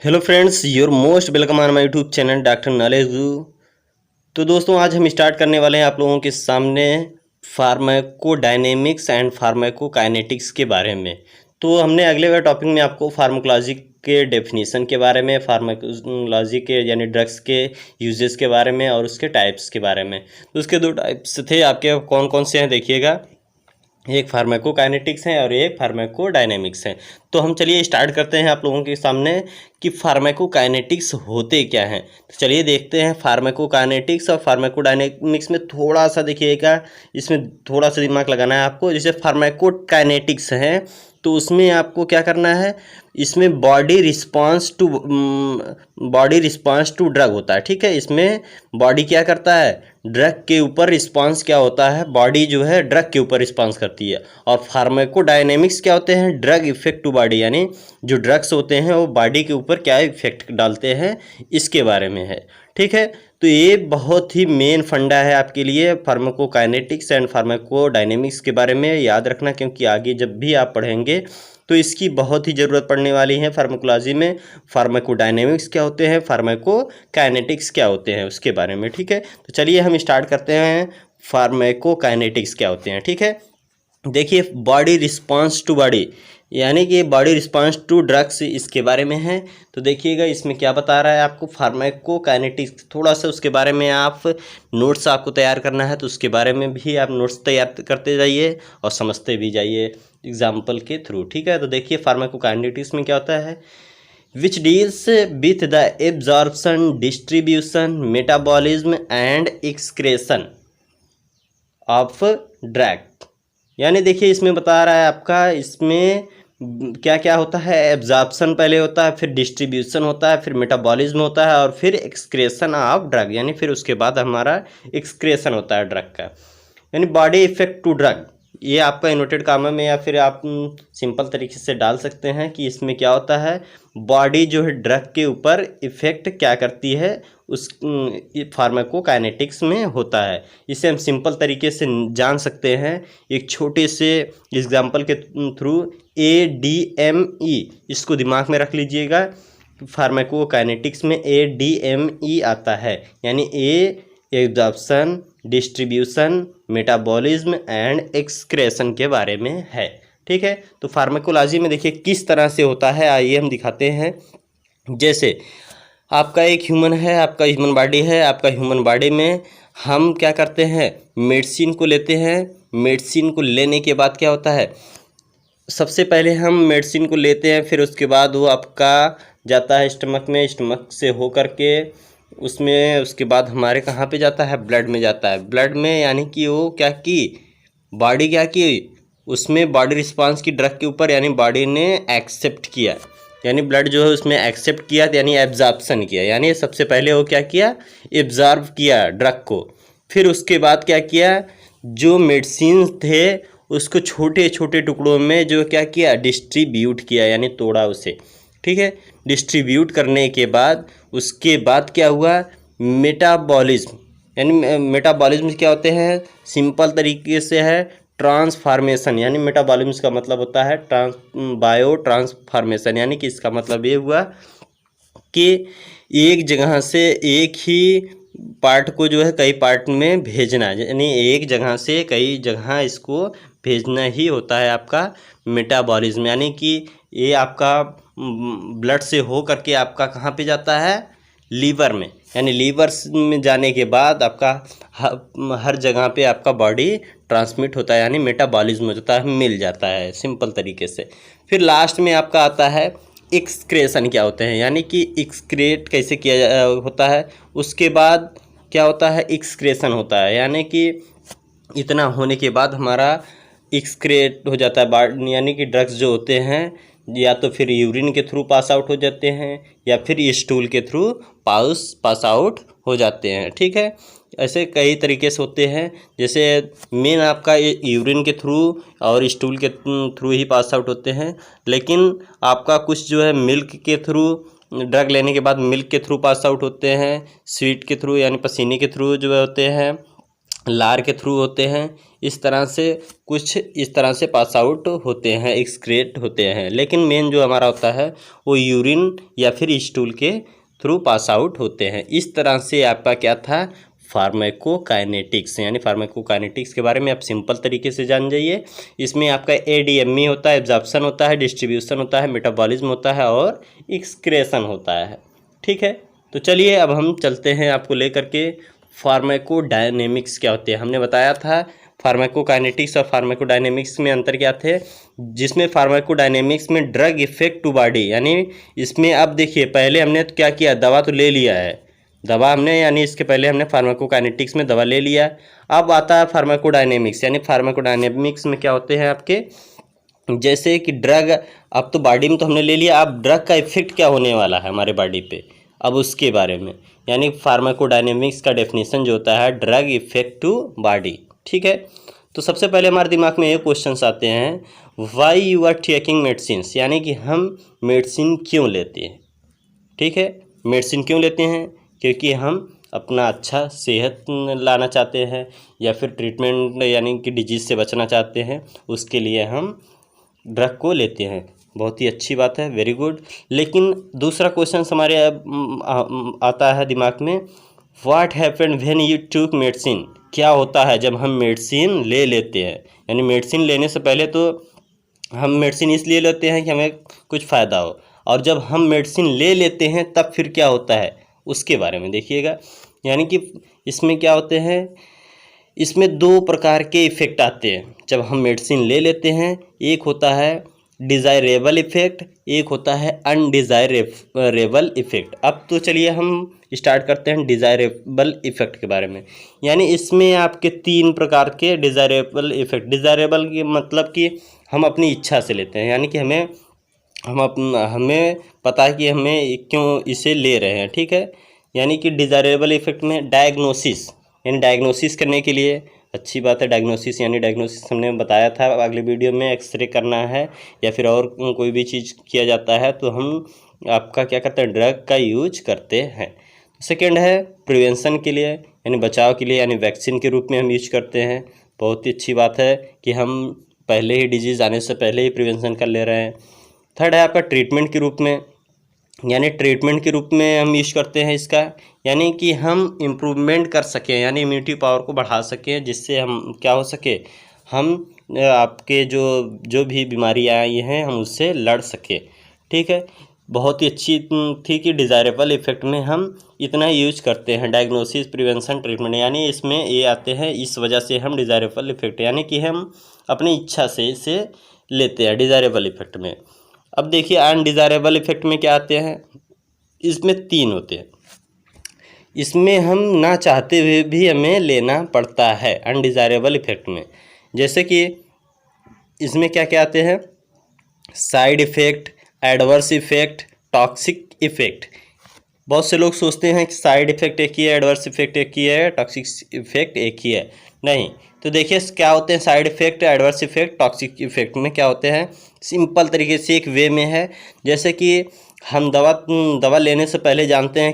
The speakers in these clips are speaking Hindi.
Hello friends, your most welcome on my YouTube channel Doctor Knowledge गू। तो दोस्तों, आज हम स्टार्ट करने वाले हैं आप लोगों के सामने फार्माकोडायनेमिक्स एंड फार्माकोकाइनेटिक्स के बारे में। तो हमने अगले वाले टॉपिक में आपको फार्माकोलॉजी के डेफिनेशन के बारे में, फार्माकोलॉजी के यानी ड्रग्स के यूजेस के बारे में और उसके टाइप्स के बारे में। तो उसके दो टाइप्स थे आपके, कौन कौन से हैं देखिएगा। एक फार्माकोकाइनेटिक्स है और एक फार्माकोडायनेमिक्स है। तो हम चलिए स्टार्ट करते हैं आप लोगों के सामने कि फार्माकोकाइनेटिक्स होते क्या हैं। तो चलिए देखते हैं फार्माकोकाइनेटिक्स और फार्माकोडायनेमिक्स में थोड़ा सा देखिएगा, इसमें थोड़ा सा दिमाग लगाना है आपको। जैसे फार्माकोकाइनेटिक्स है तो उसमें आपको क्या करना है, इसमें बॉडी रिस्पांस टू ड्रग होता है। ठीक है, इसमें बॉडी क्या करता है, ड्रग के ऊपर रिस्पांस क्या होता है, बॉडी जो है ड्रग के ऊपर रिस्पांस करती है। और फार्माकोडायनेमिक्स क्या होते हैं, ड्रग इफेक्ट टू बॉडी, यानी जो ड्रग्स होते हैं वो बॉडी के ऊपर क्या इफेक्ट डालते हैं, इसके बारे में है। ठीक है, तो ये बहुत ही मेन फंडा है आपके लिए फार्माकोकाइनेटिक्स एंड फार्माकोडायनेमिक्स के बारे में याद रखना, क्योंकि आगे जब भी आप पढ़ेंगे तो इसकी बहुत ही ज़रूरत पड़ने वाली है फार्माकोलॉजी में। फार्माकोडायनेमिक्स क्या होते हैं, फार्माकोकाइनेटिक्स क्या होते हैं, उसके बारे में। ठीक है, तो चलिए हम स्टार्ट करते हैं फार्माकोकाइनेटिक्स क्या होते हैं। ठीक है, देखिए बॉडी रिस्पांस टू बॉडी, यानी कि बॉडी रिस्पांस टू ड्रग्स, इसके बारे में है। तो देखिएगा इसमें क्या बता रहा है आपको, फार्माकोकाइनेटिक्स थोड़ा सा उसके बारे में आप नोट्स आपको तैयार करना है, तो उसके बारे में भी आप नोट्स तैयार करते जाइए और समझते भी जाइए एग्जाम्पल के थ्रू। ठीक है, तो देखिए फार्माकोकाइनेटिक्स में क्या होता है, which deals with the absorption, distribution, metabolism and excretion of drug. यानी देखिए इसमें बता रहा है आपका, इसमें क्या क्या होता है, एब्जॉर्प्शन पहले होता है, फिर डिस्ट्रीब्यूशन होता है, फिर मेटाबॉलिज्म होता है और फिर एक्सक्रेशन ऑफ ड्रग, यानी फिर उसके बाद हमारा एक्सक्रेशन होता है ड्रग का। यानी बॉडी इफेक्ट टू ड्रग, ये आपका इन्वर्टेड कामा में, या फिर आप सिंपल तरीके से डाल सकते हैं कि इसमें क्या होता है, बॉडी जो है ड्रग के ऊपर इफेक्ट क्या करती है, उस फार्माकोकाइनेटिक्स में होता है। इसे हम सिंपल तरीके से जान सकते हैं एक छोटे से एग्जांपल के थ्रू। ADME, इसको दिमाग में रख लीजिएगा, फार्माकोकाइनेटिक्स में ADME आता है, यानी absorption, distribution, metabolism and excretion के बारे में है। ठीक है, तो फार्माकोलॉजी में देखिए किस तरह से होता है, आइए हम दिखाते हैं। जैसे आपका एक ह्यूमन है, आपका ह्यूमन बॉडी है, आपका ह्यूमन बॉडी में हम क्या करते हैं, मेडिसिन को लेते हैं। मेडिसिन को लेने के बाद क्या होता है, सबसे पहले हम मेडिसिन को लेते हैं, फिर उसके बाद वो आपका जाता है स्टमक में, स्टमक से हो कर के उसमें, उसके बाद हमारे कहाँ पे जाता है, ब्लड में जाता है। ब्लड में यानी कि वो क्या की, बॉडी क्या की, उसमें बॉडी रिस्पांस की ड्रग के ऊपर, यानी बॉडी ने एक्सेप्ट किया, यानी ब्लड जो है उसमें एक्सेप्ट किया, यानी एब्जॉर्प्शन किया, यानी सबसे पहले वो क्या किया, एब्जॉर्ब किया ड्रग को। फिर उसके बाद क्या किया, जो मेडिसिन थे उसको छोटे छोटे टुकड़ों में जो क्या किया, डिस्ट्रीब्यूट किया, यानी तोड़ा उसे। ठीक है, डिस्ट्रीब्यूट करने के बाद उसके बाद क्या हुआ, मेटाबॉलिज्म, यानी मेटाबॉलिज्म क्या होते हैं, सिंपल तरीके से है ट्रांसफॉर्मेशन, यानी मेटाबॉलिज्म का मतलब होता है बायो ट्रांसफॉर्मेशन, यानी कि इसका मतलब ये हुआ कि एक जगह से एक ही पार्ट को जो है कई पार्ट में भेजना, यानी एक जगह से कई जगह इसको भेजना ही होता है आपका मेटाबॉलिज्म। यानी कि ये आपका ब्लड से हो करके आपका कहाँ पे जाता है, लीवर में, यानी लीवर में जाने के बाद आपका हर जगह पे आपका बॉडी ट्रांसमिट होता है, यानी मेटाबॉलिज्म होता है, मिल जाता है सिंपल तरीके से। फिर लास्ट में आपका आता है एक्सक्रेशन क्या होते हैं, यानी कि एक्सक्रेट कैसे किया होता है, उसके बाद क्या होता है, एक्सक्रेशन होता है, यानी कि इतना होने के बाद हमारा एक्सक्रेट हो जाता है, यानी कि ड्रग्स जो होते हैं या तो फिर यूरिन के थ्रू पास आउट हो जाते हैं या फिर स्टूल के थ्रू पास आउट हो जाते हैं। ठीक है, ऐसे कई तरीके से होते हैं। जैसे मेन आपका यूरिन के थ्रू और स्टूल के थ्रू ही पास आउट होते हैं, लेकिन आपका कुछ जो है मिल्क के थ्रू, ड्रग लेने के बाद मिल्क के थ्रू पास आउट होते हैं, स्वीट के थ्रू यानी पसीने के थ्रू जो होते हैं, लार के थ्रू होते हैं, इस तरह से कुछ इस तरह से पास आउट होते हैं, एक्सक्रेट होते हैं। लेकिन मेन जो हमारा होता है वो यूरिन या फिर स्टूल के थ्रू पास आउट होते हैं। इस तरह से आपका क्या था, फार्माकोकाइनेटिक्स, यानी फार्माकोकाइनेटिक्स के बारे में आप सिंपल तरीके से जान जाइए। इसमें आपका एडीएमई होता है, एब्जॉर्प्शन होता है, डिस्ट्रीब्यूशन होता है, मेटाबॉलिज्म होता है और एक्सक्रेशन होता है। ठीक है, तो चलिए अब हम चलते हैं आपको लेकर के फार्माकोडायनेमिक्स क्या होते हैं। हमने बताया था फार्माकोकाइनेटिक्स और फार्माकोडायनेमिक्स में अंतर क्या थे, जिसमें फार्माकोडायनेमिक्स में ड्रग इफेक्ट टू बॉडी, यानी इसमें अब देखिए पहले हमने तो क्या किया, दवा तो ले लिया है, दवा हमने यानी इसके पहले हमने फार्माकोकाइनेटिक्स में दवा ले लिया। अब आता है फार्माकोडायनेमिक्स, यानी फार्माकोडायनेमिक्स में क्या होते हैं आपके, जैसे कि ड्रग अब तो बॉडी में तो हमने ले लिया, अब ड्रग का इफेक्ट क्या होने वाला है हमारे बॉडी पे, अब उसके बारे में। यानी फार्माकोडायनेमिक्स का डेफिनेशन जो होता है ड्रग इफेक्ट टू बॉडी। ठीक है, तो सबसे पहले हमारे दिमाग में ये क्वेश्चंस आते हैं, why you are taking medicines, यानी कि हम मेडिसिन क्यों लेते हैं। ठीक है, मेडिसिन क्यों लेते हैं, क्योंकि हम अपना अच्छा सेहत लाना चाहते हैं या फिर ट्रीटमेंट यानी कि डिजीज़ से बचना चाहते हैं, उसके लिए हम ड्रग को लेते हैं। बहुत ही अच्छी बात है, वेरी गुड। लेकिन दूसरा क्वेश्चन हमारे आता है दिमाग में, what happened when you took medicine, क्या होता है जब हम मेडिसिन ले लेते हैं। यानी मेडिसिन लेने से पहले तो हम मेडिसिन इसलिए लेते हैं कि हमें कुछ फ़ायदा हो, और जब हम मेडिसिन ले लेते हैं तब फिर क्या होता है उसके बारे में देखिएगा। यानी कि इसमें क्या होते हैं, इसमें दो प्रकार के इफ़ेक्ट आते हैं जब हम मेडिसिन ले लेते हैं। एक होता है डिज़ायरेबल इफ़ेक्ट, एक होता है अनडिज़ायरेबल इफ़ेक्ट। अब तो चलिए हम स्टार्ट करते हैं डिज़ायरेबल इफ़ेक्ट के बारे में। यानी इसमें आपके तीन प्रकार के डिज़ायरेबल इफ़ेक्ट, डिज़ायरेबल की मतलब कि हम अपनी इच्छा से लेते हैं, यानी कि हमें पता है कि हमें क्यों इसे ले रहे हैं। ठीक है, यानी कि डिज़ायरेबल इफ़ेक्ट में डायग्नोसिस, यानी डायग्नोसिस करने के लिए, अच्छी बात है डायग्नोसिस, यानी डायग्नोसिस हमने बताया था अगले वीडियो में, एक्सरे करना है या फिर और कोई भी चीज़ किया जाता है तो हम आपका क्या करते हैं, ड्रग का यूज करते हैं। सेकेंड है प्रिवेंशन के लिए, यानी बचाव के लिए, यानी वैक्सीन के रूप में हम यूज करते हैं। बहुत ही अच्छी बात है कि हम पहले ही डिजीज़ आने से पहले ही प्रिवेंशन कर ले रहे हैं। थर्ड है आपका ट्रीटमेंट के रूप में, यानी ट्रीटमेंट के रूप में हम यूज करते हैं इसका, यानी कि हम इम्प्रूवमेंट कर सकें, यानी इम्यूनिटी पावर को बढ़ा सकें, जिससे हम क्या हो सके, हम आपके जो भी बीमारियाँ आई हैं हम उससे लड़ सकें। ठीक है, बहुत ही अच्छी थी कि डिज़ायरेबल इफ़ेक्ट में हम इतना यूज करते हैं, डायग्नोसिस, प्रिवेंशन, ट्रीटमेंट, यानी इसमें ये आते हैं। इस वजह से हम डिज़ायरेबल इफ़ेक्ट यानी कि हम अपनी इच्छा से इसे लेते हैं डिज़ायरेबल इफ़ेक्ट में। अब देखिए अनडिज़ायरेबल इफ़ेक्ट में क्या आते हैं, इसमें तीन होते हैं, इसमें हम ना चाहते हुए भी हमें लेना पड़ता है अनडिज़ायरेबल इफ़ेक्ट में। जैसे कि इसमें क्या क्या आते हैं, side effect, adverse effect, toxic effect. बहुत से लोग सोचते हैं कि साइड इफ़ेक्ट एक ही है, एडवर्स इफ़ेक्ट एक ही है, टॉक्सिक इफ़ेक्ट एक ही है। नहीं, तो देखिए क्या होते हैं side effect, adverse effect, toxic effect में क्या होते हैं, सिंपल तरीके से एक वे में है। जैसे कि हम दवा लेने से पहले जानते हैं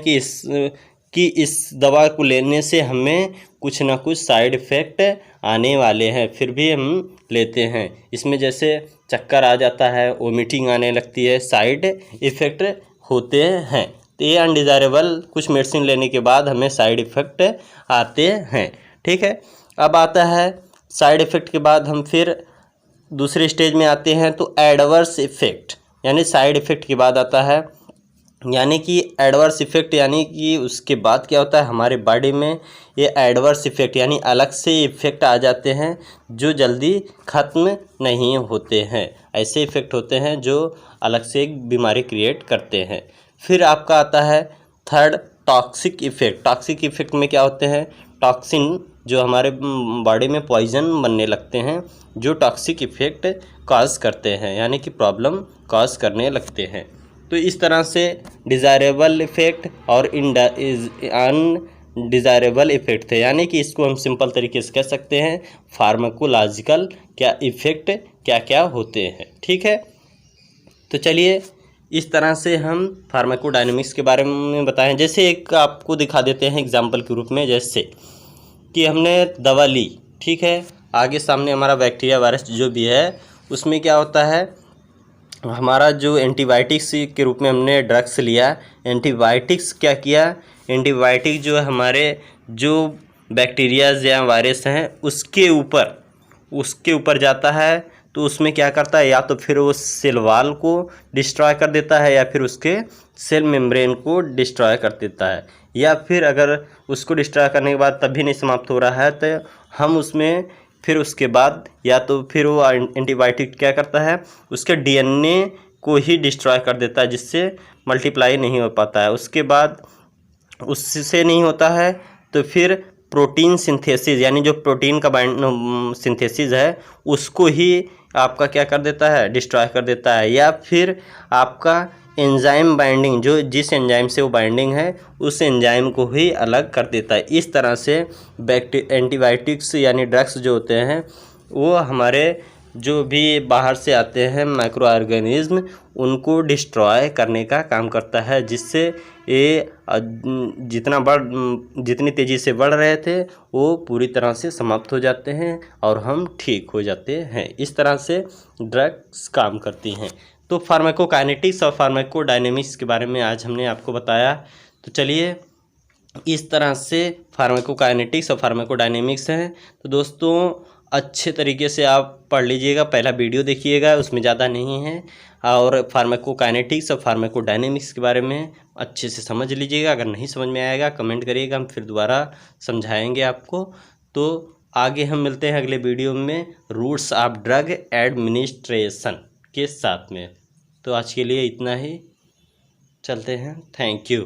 कि इस दवा को लेने से हमें कुछ ना कुछ साइड इफ़ेक्ट आने वाले हैं, फिर भी हम लेते हैं। इसमें जैसे चक्कर आ जाता है, वोमिटिंग आने लगती है, साइड इफ़ेक्ट होते हैं। तो ये अनडिज़ायरेबल कुछ मेडिसिन लेने के बाद हमें साइड इफ़ेक्ट आते हैं। ठीक है, अब आता है साइड इफ़ेक्ट के बाद हम फिर दूसरे स्टेज में आते हैं, तो एडवर्स इफ़ेक्ट, यानी साइड इफ़ेक्ट के बाद आता है, यानी कि एडवर्स इफ़ेक्ट, यानी कि उसके बाद क्या होता है हमारे बॉडी में ये एडवर्स इफ़ेक्ट यानी अलग से इफ़ेक्ट आ जाते हैं जो जल्दी ख़त्म नहीं होते हैं। ऐसे इफ़ेक्ट होते हैं जो अलग से एक बीमारी क्रिएट करते हैं। फिर आपका आता है third toxic effect. Toxic effect में क्या होते हैं, टॉक्सिन जो हमारे बॉडी में पॉइजन बनने लगते हैं, जो टॉक्सिक इफ़ेक्ट कॉज करते हैं, यानी कि प्रॉब्लम कॉज करने लगते हैं। तो इस तरह से डिज़ायरेबल इफ़ेक्ट और अनडिज़ायरेबल इफ़ेक्ट थे, यानी कि इसको हम सिंपल तरीके से कह सकते हैं फार्माकोलॉजिकल क्या इफ़ेक्ट क्या क्या होते हैं। ठीक है, तो चलिए इस तरह से हम फार्माकोडायनेमिक्स के बारे में बताएं। जैसे एक आपको दिखा देते हैं एग्जाम्पल के रूप में, जैसे कि हमने दवा ली, ठीक है, आगे सामने हमारा बैक्टीरिया वायरस जो भी है उसमें क्या होता है, हमारा जो एंटीबायोटिक्स के रूप में हमने ड्रग्स लिया, एंटीबायोटिक्स क्या किया, एंटीबायोटिक जो है हमारे जो बैक्टीरियाज या वायरस हैं उसके ऊपर जाता है, तो उसमें क्या करता है, या तो फिर वो सेल वाल को डिस्ट्रॉय कर देता है या फिर उसके सेल मेम्ब्रेन को डिस्ट्रॉय कर देता है, या फिर अगर उसको डिस्ट्रॉय करने के बाद तब भी नहीं समाप्त हो रहा है तो हम उसमें फिर उसके बाद या तो फिर वो एंटीबायोटिक क्या करता है, उसके डीएनए को ही डिस्ट्रॉय कर देता है, जिससे मल्टीप्लाई नहीं हो पाता है। उसके बाद उससे नहीं होता है तो फिर प्रोटीन सिंथेसिस, यानी जो प्रोटीन का सिंथेसिस है उसको ही आपका क्या कर देता है, डिस्ट्रॉय कर देता है, या फिर आपका एंजाइम बाइंडिंग, जो जिस एंजाइम से वो बाइंडिंग है उस एंजाइम को ही अलग कर देता है। इस तरह से एंटीबायोटिक्स यानी ड्रग्स जो होते हैं वो हमारे जो भी बाहर से आते हैं माइक्रो ऑर्गेनिज्म उनको डिस्ट्रॉय करने का काम करता है, जिससे ये जितनी तेज़ी से बढ़ रहे थे वो पूरी तरह से समाप्त हो जाते हैं और हम ठीक हो जाते हैं। इस तरह से ड्रग्स काम करती हैं। तो फार्माकोकाइनेटिक्स और फार्माकोडायनेमिक्स के बारे में आज हमने आपको बताया। तो चलिए इस तरह से फार्माकोकाइनेटिक्स और फार्माकोडायनेमिक्स हैं। तो दोस्तों अच्छे तरीके से आप पढ़ लीजिएगा, पहला वीडियो देखिएगा, उसमें ज़्यादा नहीं है, और फार्माकोकाइनेटिक्स और फार्माकोडायनेमिक्स के बारे में अच्छे से समझ लीजिएगा। अगर नहीं समझ में आएगा कमेंट करिएगा, हम फिर दोबारा समझाएंगे आपको। तो आगे हम मिलते हैं अगले वीडियो में रूट्स ऑफ ड्रग एडमिनिस्ट्रेशन के साथ में। तो आज के लिए इतना ही, चलते हैं, थैंक यू।